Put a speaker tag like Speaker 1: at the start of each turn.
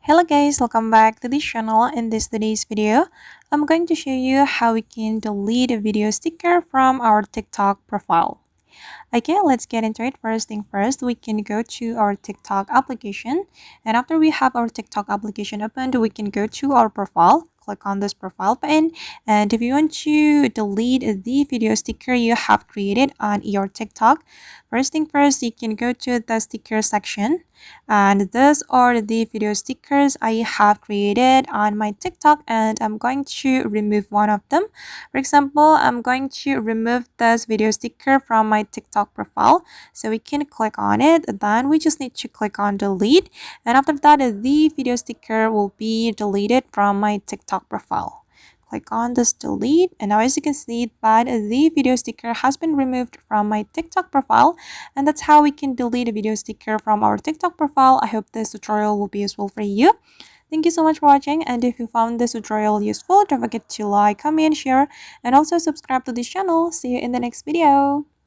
Speaker 1: Hello guys, welcome back to this channel. In today's video, I'm going to show you how we can delete a video sticker from our TikTok profile. Okay, let's get into it. First thing first, we can go to our TikTok application. And after we have our TikTok application opened, we can go to our profile. Click on this profile button. And if you want to delete the video sticker you have created on your TikTok, first thing first, you can go to the sticker section. And these are the video stickers I have created on my TikTok, and I'm going to remove one of them. For example, I'm going to remove this video sticker from my TikTok profile. So we can click on it. Then we just need to click on delete. And after that, the video sticker will be deleted from my TikTok profile. Click on this delete, and now as you can see that the video sticker has been removed from my TikTok profile, and that's how we can delete a video sticker from our TikTok profile. I hope this tutorial will be useful for you. Thank you so much for watching, and if you found this tutorial useful, don't forget to like, comment, share, and also subscribe to this channel. See you in the next video.